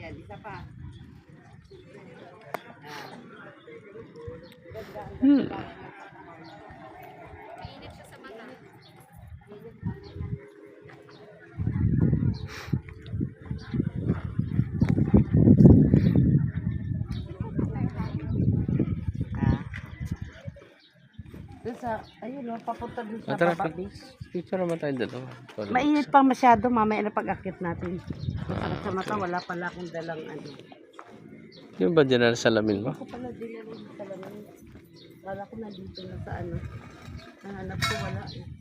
Yan, isa pa. Mainit siya sa mata. Doon sa, ayun o, papunta doon sa Tara, baba beach. picture naman tayo dalawa. Mainit pang masyado, mamaya na pag-akit natin. Masakit sa mata, wala pala akong dalang ano. Yung ba dyan na salamin mo? Ako pala din na rin sa lamin. Wala ko na dito na sa ano. Nahanap ko, wala eh.